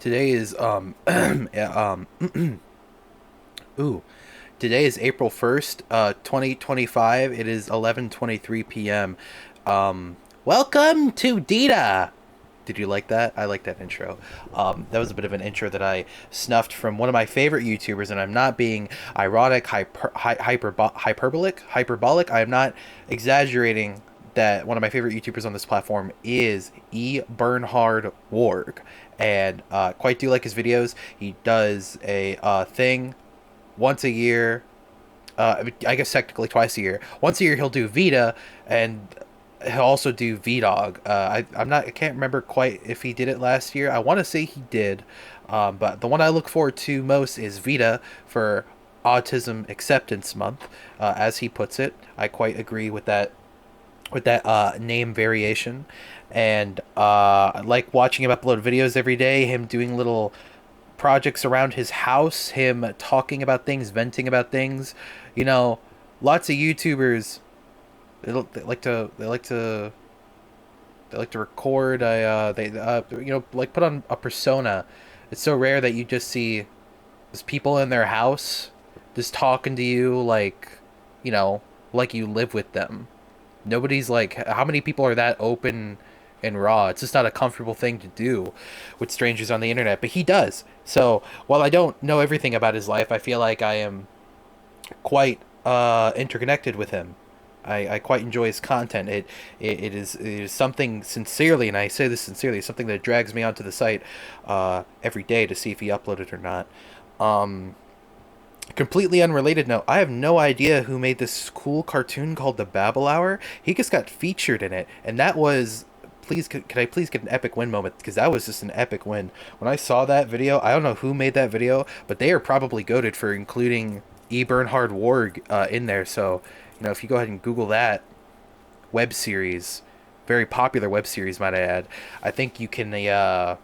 Today is ooh. Today is April 1st, 2025. It is 11:23 p.m. Welcome to Deda. Did you like that? I like that intro. That was a bit of an intro that I snuffed from one of my favorite YouTubers, and I'm not being ironic, hyperbolic. I am not exaggerating that one of my favorite YouTubers on this platform is Bernhard Warg, and quite do like his videos. He does a thing once a year. I guess technically twice a year. Once a year he'll do Vita, and he'll also do VDog. I can't remember quite if he did it last year. I want to say he did, but the one I look forward to most is Vita for Autism Acceptance Month, as he puts it. I quite agree with that name variation, and I like watching him upload videos every day. Him doing little projects around his house, him talking about things, venting about things. You know, lots of YouTubers they like to record like put on a persona. It's so rare that you just see just people in their house just talking to you you know, like you live with them. Nobody's like, how many people are that open and raw? It's just not a comfortable thing to do with strangers on the internet, but he does. So while I don't know everything about his life, I feel like I am quite interconnected with him. I quite enjoy his content. It is something sincerely, and I say this sincerely, something that drags me onto the site every day to see if he uploaded or not. Um, Completely unrelated note, I have no idea who made this cool cartoon called The Babble Hour. He just got featured in it, and that was, please, could I please get an epic win moment? Because that was just an epic win. When I saw that video, I don't know who made that video, but they are probably goated for including Bernhard Warg in there. So, you know, if you go ahead and Google that web series, very popular web series, might I add, I think you can get a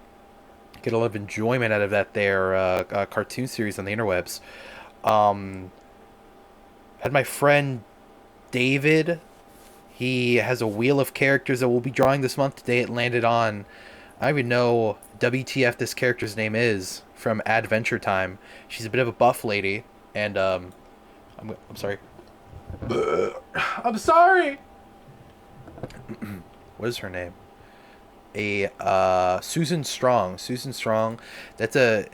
lot of enjoyment out of that there cartoon series on the interwebs. Um, had my friend David. He has a wheel of characters that we'll be drawing this month. Today it landed on. I don't even know WTF this character's name is from Adventure Time. She's a bit of a buff lady, and I'm sorry. I'm sorry. What is her name? A Susan Strong. Susan Strong. That's a.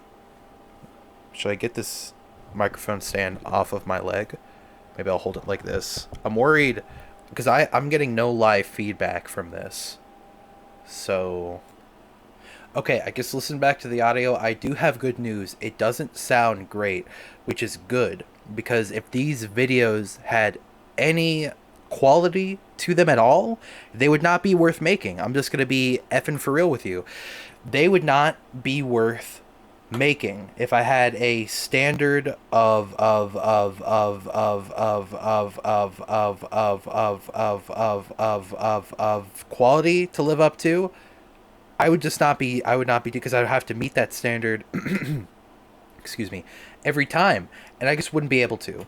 Should I get this microphone stand off of my leg? Maybe I'll hold it like this. I'm worried because I'm getting no live feedback from this. So, okay, I guess listen back to the audio. I do have good news. It doesn't sound great, which is good because if these videos had any quality to them at all, they would not be worth making. I'm just going to be effing for real with you. They would not be worth making if I had a standard of quality to live up to. I would not be, because I would have to meet that standard excuse me, every time, and I just wouldn't be able to.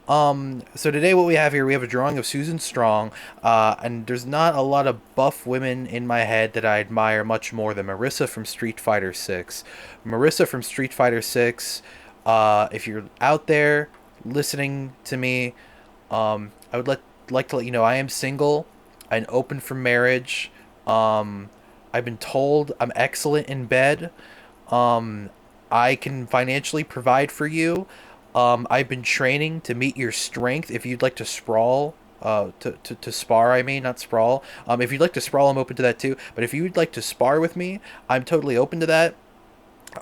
So today what we have here, we have a drawing of Susan Strong, and there's not a lot of buff women in my head that I admire much more than Marissa from Street Fighter 6. Marissa from Street Fighter 6, if you're out there listening to me, I would like to let you know I am single and open for marriage. I've been told I'm excellent in bed. Um, I can financially provide for you. I've been training to meet your strength. If you'd like to sprawl, to spar, I mean, not sprawl. If you'd like to sprawl, I'm open to that too. But if you'd like to spar with me, I'm totally open to that.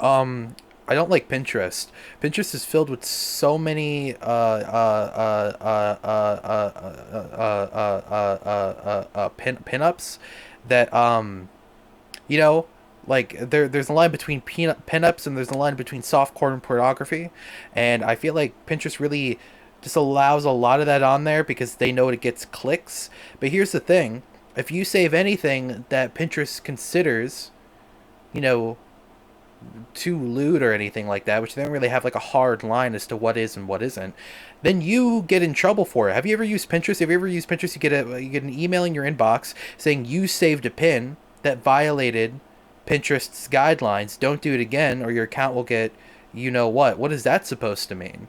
I don't like Pinterest. Pinterest is filled with so many pinups that you know, like there's a line between pinups and there's a line between softcore and pornography, and I feel like Pinterest really just allows a lot of that on there because they know it gets clicks. But here's the thing: if you save anything that Pinterest considers, you know, too lewd or anything like that, which they don't really have like a hard line as to what is and what isn't, then you get in trouble for it. Have you ever used Pinterest? Have you ever used Pinterest? You get an email in your inbox saying you saved a pin that violated Pinterest's guidelines. Don't do it again, or your account will get, you know what. What is that supposed to mean?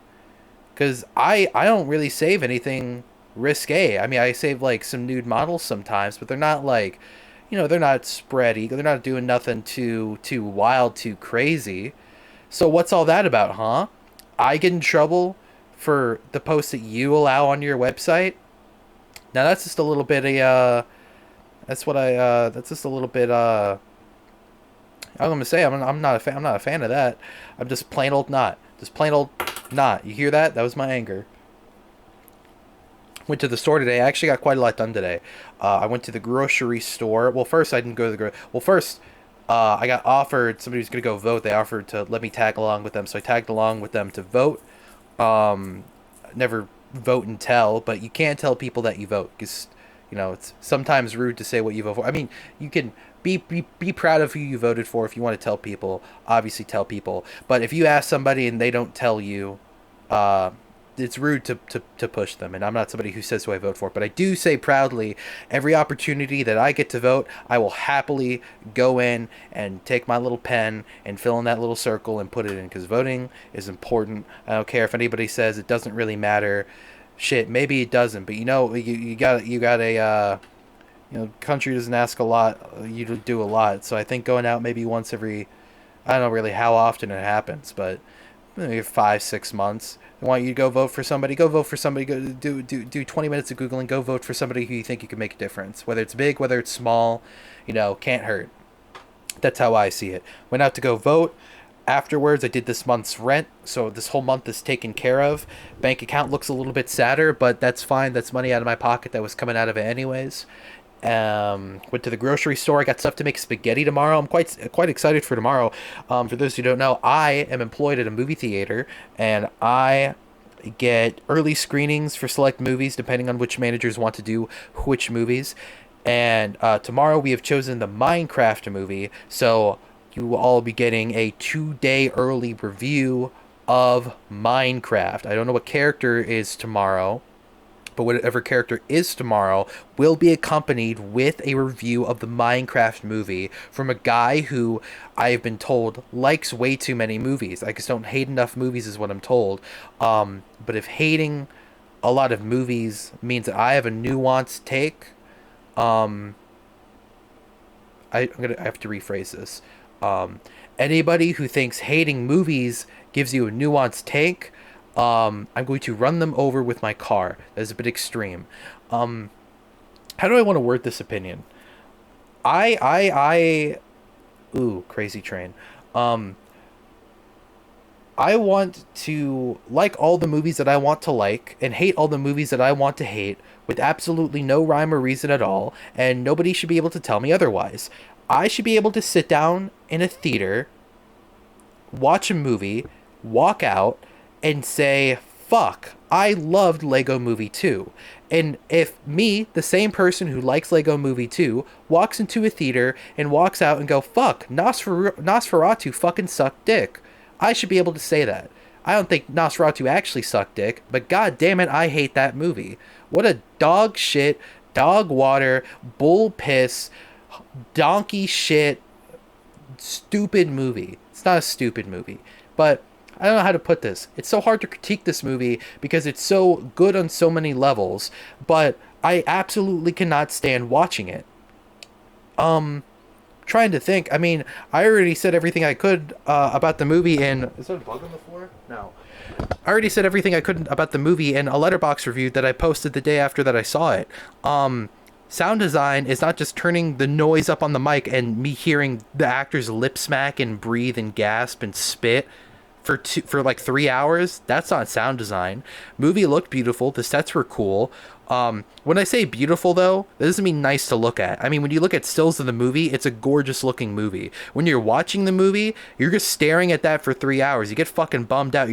Because I don't really save anything risque. I mean, I save like some nude models sometimes, but they're not like, they're not spread eagle. They're not doing nothing too wild, too crazy. So what's all that about, huh? I get in trouble for the posts that you allow on your website. Now that's just a little bit that's what I that's just a little bit I'm gonna say I'm not a fan of that. I'm just plain old not. Just plain old not. You hear that? That was my anger. Went to the store today. I actually got quite a lot done today. I went to the grocery store. Well, first I didn't go to well, first I got offered, somebody was gonna go vote. They offered to let me tag along with them, so I tagged along with them to vote. Never vote and tell, but you can't tell people that you vote because it's sometimes rude to say what you vote for. I mean, you can be proud of who you voted for. If you want to tell people, obviously tell people. But if you ask somebody and they don't tell you, uh, it's rude to push them. And I'm not somebody who says who I vote for, but I do say proudly, every opportunity that I get to vote, I will happily go in and take my little pen and fill in that little circle and put it in, because voting is important. I don't care if anybody says it doesn't really matter. Shit, maybe it doesn't, but you got a country doesn't ask a lot, you do a lot. So I think going out maybe once every, I don't know really how often it happens, but maybe 5 6 months. I want you to go vote for somebody. Go vote for somebody. Go do 20 minutes of googling. Go vote for somebody who you think you can make a difference. Whether it's big, whether it's small, can't hurt. That's how I see it. Went out to go vote. Afterwards, I did this month's rent, so this whole month is taken care of. Bank account looks a little bit sadder, but that's fine. That's money out of my pocket that was coming out of it anyways. Went to the grocery store. I got stuff to make spaghetti tomorrow. I'm quite excited for tomorrow. For those who don't know, I am employed at a movie theater, and I get early screenings for select movies depending on which managers want to do which movies. And tomorrow we have chosen the Minecraft movie, so you will all be getting a 2-day early review of Minecraft. I don't know what character is tomorrow, but whatever character is tomorrow will be accompanied with a review of the Minecraft movie from a guy who I've been told likes way too many movies. I just don't hate enough movies is what I'm told. But if hating a lot of movies means that I have a nuanced take, I have to rephrase this. Anybody who thinks hating movies gives you a nuanced take, I'm going to run them over with my car. That is a bit extreme. How do I want to word this opinion? Ooh, crazy train. I want to like all the movies that I want to like and hate all the movies that I want to hate with absolutely no rhyme or reason at all, and nobody should be able to tell me otherwise. I should be able to sit down in a theater, watch a movie, walk out, and say, fuck, I loved Lego Movie 2. And if me, the same person who likes Lego Movie 2, walks into a theater and walks out and go, fuck, Nosferatu fucking sucked dick, I should be able to say that. I don't think Nosferatu actually sucked dick, but god damn it, I hate that movie. What a dog shit, dog water, bull piss, donkey shit, stupid movie. It's not a stupid movie, but I don't know how to put this. It's so hard to critique this movie because it's so good on so many levels, but I absolutely cannot stand watching it. Trying to think. I mean, I already said everything I could about the movie in... Is there a bug on the floor? No. I already said everything I could about the movie in a Letterboxd review that I posted the day after that I saw it. Sound design is not just turning the noise up on the mic and me hearing the actors lip smack and breathe and gasp and spit for like 3 hours. That's not sound design. Movie looked beautiful. The sets were cool. When I say beautiful though, that doesn't mean nice to look at. I mean, when you look at stills of the movie, it's a gorgeous looking movie. When you're watching the movie, you're just staring at that for 3 hours. You get fucking bummed out.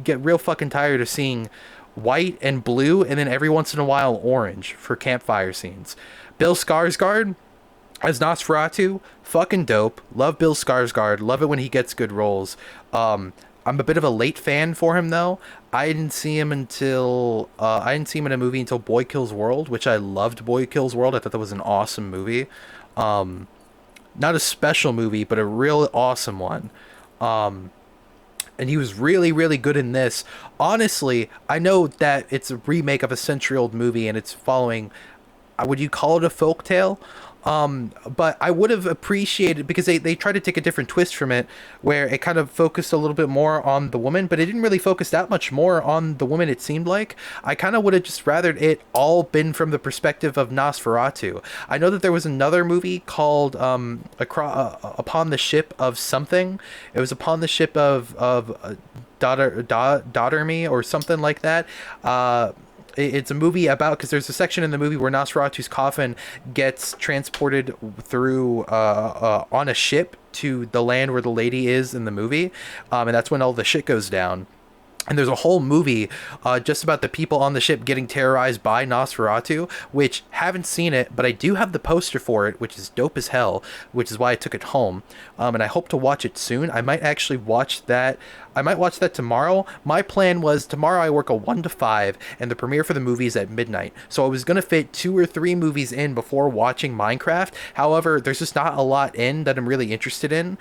Get real fucking tired of seeing white and blue and then every once in a while orange for campfire scenes. Bill Skarsgård as Nosferatu, fucking dope. Love Bill Skarsgård. Love it when he gets good roles. I'm a bit of a late fan for him though. I didn't see him in a movie until Boy Kills World, which I loved. Boy Kills World. I thought that was an awesome movie. not a special movie, but a real awesome one. Um, and he was really, really good in this. Honestly, I know that it's a remake of a century-old movie, and it's following, would you call it a folk tale? But I would have appreciated, because they tried to take a different twist from it, where it kind of focused a little bit more on the woman, but it didn't really focus that much more on the woman, it seemed like. I kind of would have just rathered it all been from the perspective of Nosferatu. I know that there was another movie called Upon the Ship of something. It was Upon the Ship of Daughter Me or something like that. It's a movie about, because there's a section in the movie where Nosferatu's coffin gets transported through on a ship to the land where the lady is in the movie, and that's when all the shit goes down. And there's a whole movie just about the people on the ship getting terrorized by Nosferatu, which haven't seen it, but I do have the poster for it, which is dope as hell, which is why I took it home. And I hope to watch it soon. I might actually watch that. I might watch that tomorrow. My plan was tomorrow I work a 1 to 5, and the premiere for the movie is at midnight. So I was going to fit 2 or 3 movies in before watching Minecraft. However, there's just not a lot in that I'm really interested in.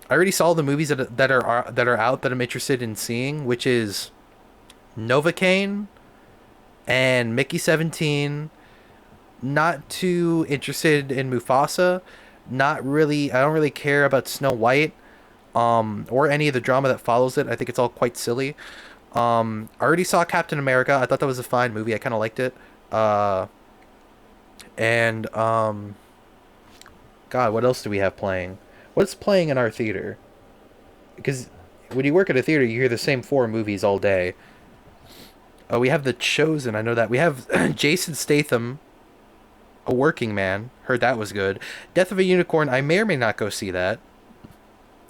I already saw the movies that are out that I'm interested in seeing, which is Novocaine and Mickey 17. Not too interested in Mufasa. Not really. I don't really care about Snow White, or any of the drama that follows it. I think it's all quite silly. I already saw Captain America. I thought that was a fine movie. I kind of liked it. And God, what else do we have playing? What's playing in our theater? Because when you work at a theater, you hear the same 4 movies all day. Oh, we have The Chosen. I know that. We have Jason Statham, A Working Man. Heard that was good. Death of a Unicorn. I may or may not go see that.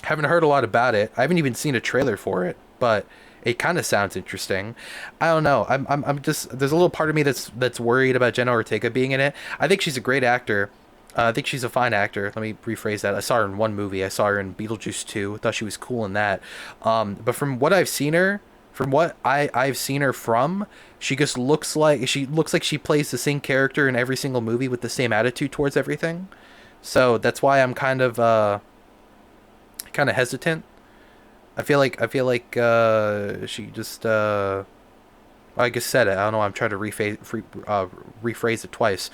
Haven't heard a lot about it. I haven't even seen a trailer for it, but it kind of sounds interesting. I don't know. I'm just, there's a little part of me that's worried about Jenna Ortega being in it. I think she's a great actor. I think she's a fine actor. Let me rephrase that. I saw her in one movie. I saw her in Beetlejuice 2. I thought she was cool in that. But from what I've seen her, from what I've seen her from, she just looks like she plays the same character in every single movie with the same attitude towards everything. So that's why I'm kind of hesitant. I feel like she just I just said it. I don't know. I'm trying to rephrase it twice.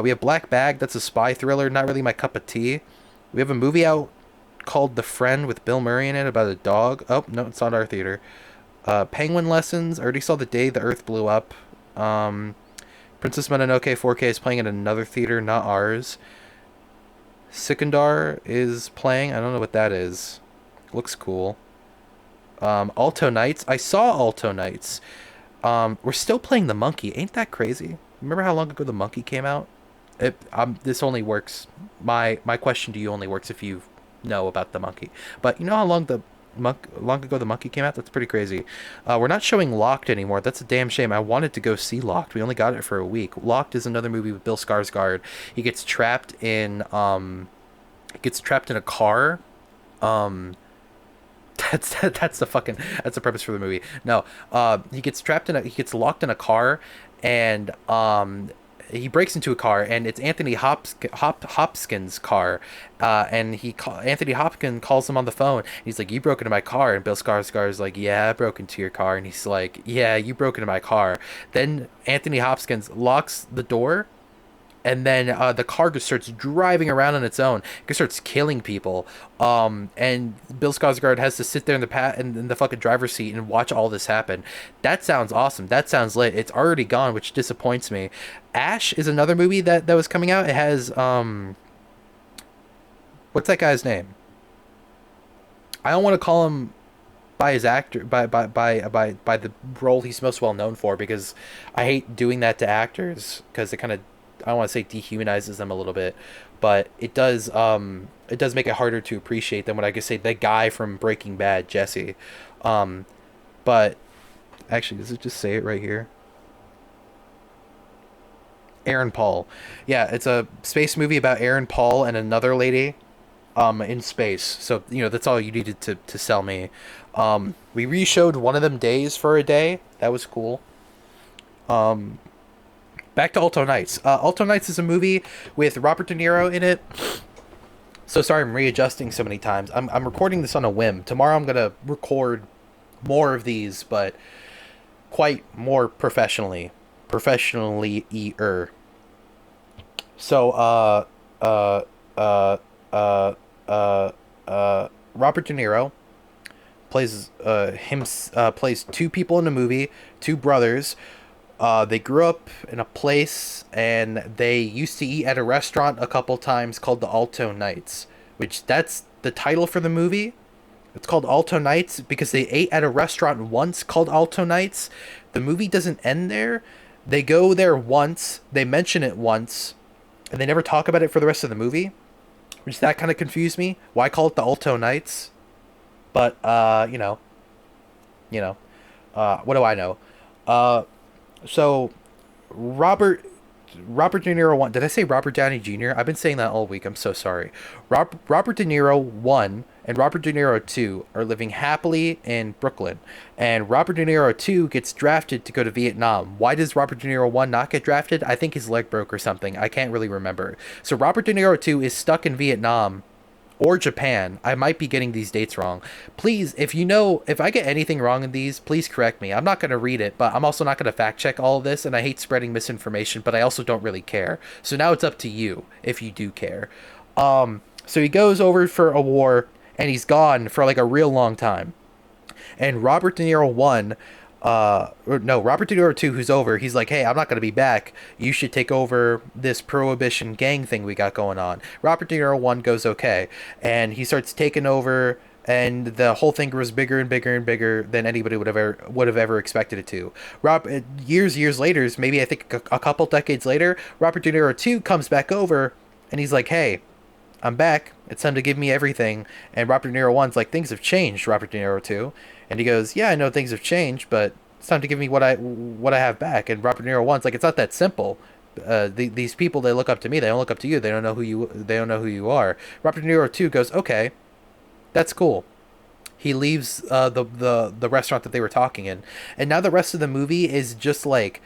We have Black Bag. That's a spy thriller. Not really my cup of tea. We have a movie out called The Friend with Bill Murray in it about a dog. Oh, no, it's not our theater. Penguin Lessons. I already saw The Day the Earth Blew Up. Princess Mononoke 4K is playing at another theater, not ours. Sikandar is playing. I don't know what that is. Looks cool. Alto Nights. I saw Alto Nights. We're still playing The Monkey. Ain't that crazy? Remember how long ago The Monkey came out? This only works. My question to you only works if you know about The Monkey. But you know how long ago The Monkey came out? That's pretty crazy. We're not showing Locked anymore. That's a damn shame. I wanted to go see Locked. We only got it for a week. Locked is another movie with Bill Skarsgård. He gets trapped in a car. That's the premise for the movie. No, he gets locked in a car, and he breaks into a car, and it's Anthony Hopkins' car, and Anthony Hopkins calls him on the phone. He's like, "You broke into my car," and Bill Skarsgård's like, "Yeah, I broke into your car," and he's like, "Yeah, you broke into my car." Then Anthony Hopkins locks the door, and then the car just starts driving around on its own. It just starts killing people. And Bill Skarsgård has to sit there in the fucking driver's seat and watch all this happen. That sounds awesome. That sounds lit. It's already gone, which disappoints me. Ash is another movie that was coming out. It has what's that guy's name? I don't want to call him by his actor by the role he's most well known for, because I hate doing that to actors, because it kind of, I don't want to say dehumanizes them a little bit, but it does make it harder to appreciate them when I can say the guy from Breaking Bad, Jesse. But actually, does it just say it right here? Aaron Paul. Yeah, it's a space movie about Aaron Paul and another lady in space. So, that's all you needed to sell me. We re-showed One of Them Days for a day. That was cool. Back to Alto Nights. Alto Nights is a movie with Robert De Niro in it. So sorry, I'm readjusting so many times. I'm recording this on a whim. Tomorrow I'm gonna record more of these, but quite more professionally. So uh uh uh uh Robert De Niro plays two people in the movie, two brothers. They grew up in a place and they used to eat at a restaurant a couple times called the Alto Nights, which that's the title for the movie. It's called Alto Nights because they ate at a restaurant once called Alto Nights. The movie doesn't end there. They go there once, they mention it once, and they never talk about it for the rest of the movie, which that kind of confused me. Why call it the Alto Nights? But you know, what do I know? Uh, so Robert Robert De Niro one. Did I say Robert Downey Jr.? I've been saying that all week. I'm so sorry. Robert De Niro one and Robert De Niro two are living happily in Brooklyn, and Robert De Niro two gets drafted to go to Vietnam. Why does Robert De Niro one not get drafted? I think his leg broke or something. I can't really remember. So Robert De Niro two is stuck in Vietnam or Japan. I might be getting these dates wrong. Please, if you know, if I get anything wrong in these, please correct me. I'm not going to read it, but I'm also not going to fact check all of this, and I hate spreading misinformation, but I also don't really care. So now it's up to you if you do care. So he goes over for a war, and he's gone for like a real long time. And Robert De Niro one, or no, Robert De Niro two, who's over. He's like, hey, I'm not gonna be back. You should take over this prohibition gang thing we got going on. Robert De Niro one goes okay, and he starts taking over. And the whole thing grows bigger and bigger and bigger than anybody would have ever expected it to. Years later, maybe I think a couple decades later, Robert De Niro two comes back over, and he's like, hey, I'm back. It's time to give me everything. And Robert De Niro one's like, things have changed, Robert De Niro two. And he goes, yeah, I know things have changed, but it's time to give me what I have back. And Robert De Niro one's like, it's not that simple. These people, they look up to me. They don't look up to you. They don't know who you. They don't know who you are. Robert De Niro two goes, okay, that's cool. He leaves the restaurant that they were talking in, and now the rest of the movie is just mafia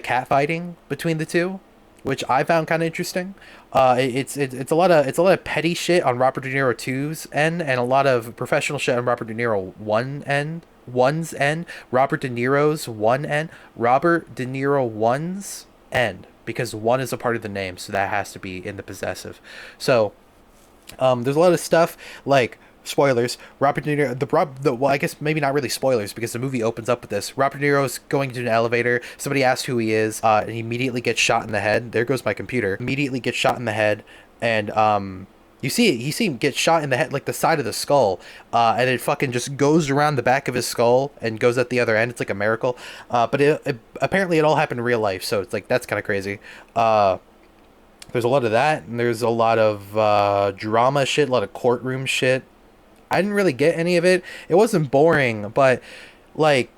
catfighting between the two, which I found kind of interesting. It's a lot of petty shit on Robert De Niro two's end, and a lot of professional shit on Robert De Niro one's end, Robert De Niro's one end, Robert De Niro one's end, because one is a part of the name, so that has to be in the possessive. So there's a lot of stuff like spoilers. Robert De Niro, well, I guess maybe not really spoilers because the movie opens up with this. Robert De Niro's going to an elevator. Somebody asks who he is, and he immediately gets shot in the head. There goes my computer. Immediately gets shot in the head, and you see it. You see him get shot in the head, like the side of the skull, and it fucking just goes around the back of his skull and goes at the other end. It's like a miracle. But apparently it all happened in real life, so it's like that's kind of crazy. There's a lot of that, and there's a lot of drama shit, a lot of courtroom shit. I didn't really get any of it. It wasn't boring, but like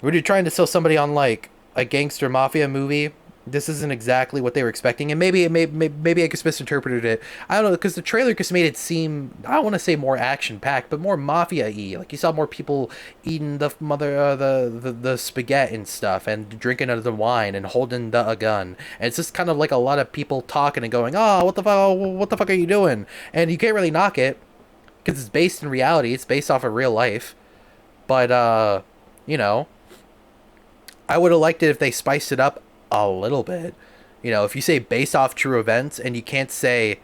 when you're trying to sell somebody on like a gangster mafia movie, this isn't exactly what they were expecting, and maybe I just misinterpreted it. I don't know, because the trailer just made it seem, I don't want to say more action packed, but more mafia-y. Like you saw more people eating the spaghetti and stuff, and drinking out of the wine and holding a gun, and it's just kind of like a lot of people talking and going, "Oh, what the fuck are you doing?" And you can't really knock it because it's based in reality. It's based off of real life, but you know, I would have liked it if they spiced it up a little bit. You know, if you say based off true events, and you can't say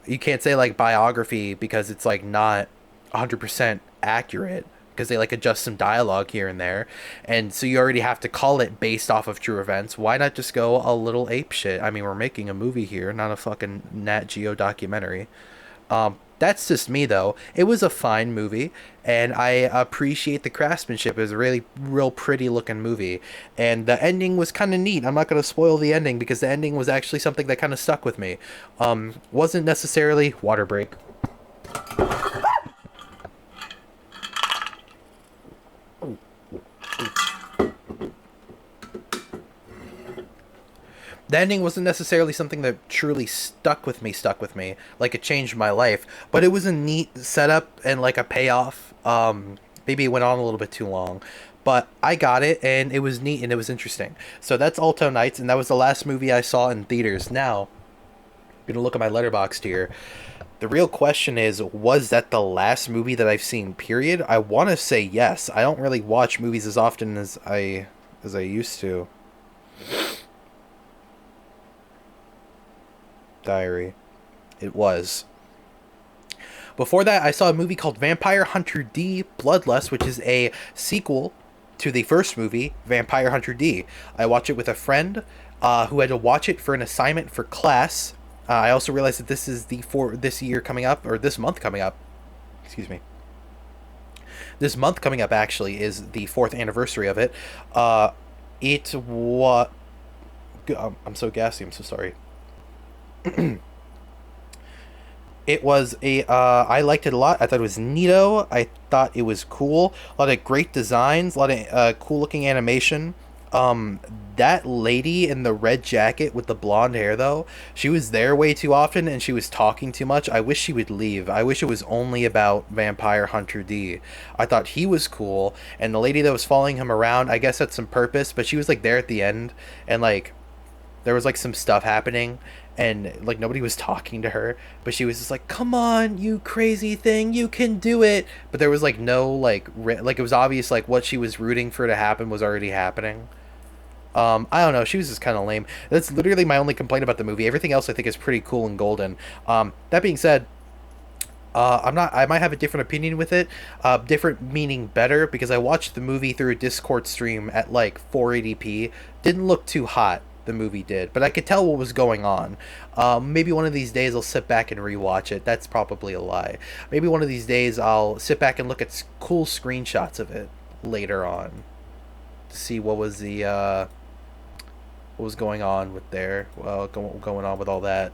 like biography because it's like not 100% accurate, because they like adjust some dialogue here and there, and so you already have to call it based off of true events. Why not just go a little ape shit? I mean, we're making a movie here, not a fucking Nat Geo documentary. That's just me though. It was a fine movie, and I appreciate the craftsmanship. It was a really real pretty looking movie, and the ending was kind of neat. I'm not going to spoil the ending because the ending was actually something that kind of stuck with me. Wasn't necessarily water break. The ending wasn't necessarily something that truly stuck with me, like it changed my life, but it was a neat setup and like a payoff. Maybe it went on a little bit too long, but I got it, and it was neat and it was interesting. So that's Alto Nights, and that was the last movie I saw in theaters. Now, Gonna look at my letterboxd here. The real question is, was that the last movie that I've seen? Period. I want to say yes. I don't really watch movies as often as I used to. Diary. It was. Before that, I saw a movie called Vampire Hunter D Bloodlust, which is a sequel to the first movie, Vampire Hunter D. I watched it with a friend who had to watch it for an assignment for class. I also realized that this is this year coming up, or this month coming up. Excuse me. This month coming up actually is the fourth anniversary of it. It what? I'm so gassy. I'm so sorry. It was a I liked it a lot. I thought it was neato. I thought it was cool. A lot of great designs, a lot of cool looking animation. Um, that lady in the red jacket with the blonde hair though, she was there way too often and she was talking too much. I wish she would leave. I wish it was only about Vampire Hunter D. I thought he was cool, and the lady that was following him around, I guess had some purpose, but she was like there at the end, and like there was like some stuff happening, and like nobody was talking to her, but she was just like, come on, you crazy thing, you can do it. But there was like no like like it was obvious like what she was rooting for to happen was already happening. I don't know, she was just kind of lame. That's literally my only complaint about the movie. Everything else I think is pretty cool and golden. That being said, I'm not. I might have a different opinion with it. Different meaning better, because I watched the movie through a Discord stream at like 480p. Didn't look too hot. The movie did, but I could tell what was going on. Maybe one of these days I'll sit back and rewatch it. That's probably a lie. Maybe one of these days I'll sit back and look at cool screenshots of it later on to see what was going on with going on with all that.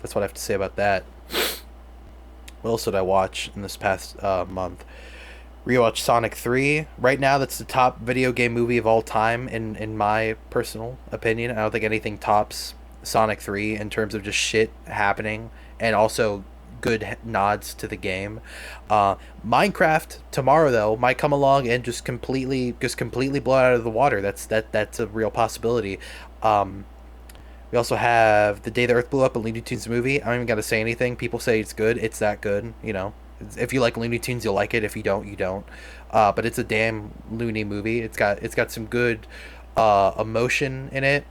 That's what I have to say about that. What else did I watch in this past month? Rewatch Sonic 3. Right now, that's the top video game movie of all time, in my personal opinion. I don't think anything tops Sonic 3 in terms of just shit happening and also good nods to the game. Minecraft tomorrow though might come along and just completely blow it out of the water. That's a real possibility. We also have The Day the Earth Blew Up, a Looney Tunes movie. I don't even got to say anything. People say it's good. It's that good, you know. If you like Looney Tunes, you'll like it. If you don't, you don't. But it's a damn loony movie. It's got some good emotion in it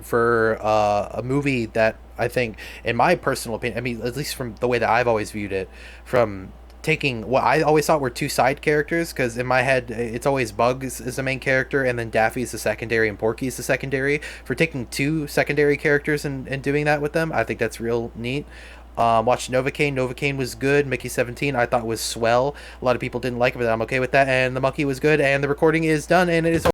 for a movie that I think, in my personal opinion, I mean, at least from the way that I've always viewed it, from taking what I always thought were two side characters, because in my head it's always Bugs is the main character and then Daffy's the secondary and Porky's the secondary. For taking two secondary characters and doing that with them, I think that's real neat. Watched Novocaine. Novocaine was good. Mickey 17 I thought was swell. A lot of people didn't like it, but I'm okay with that. And The Monkey was good. And the recording is done, and it is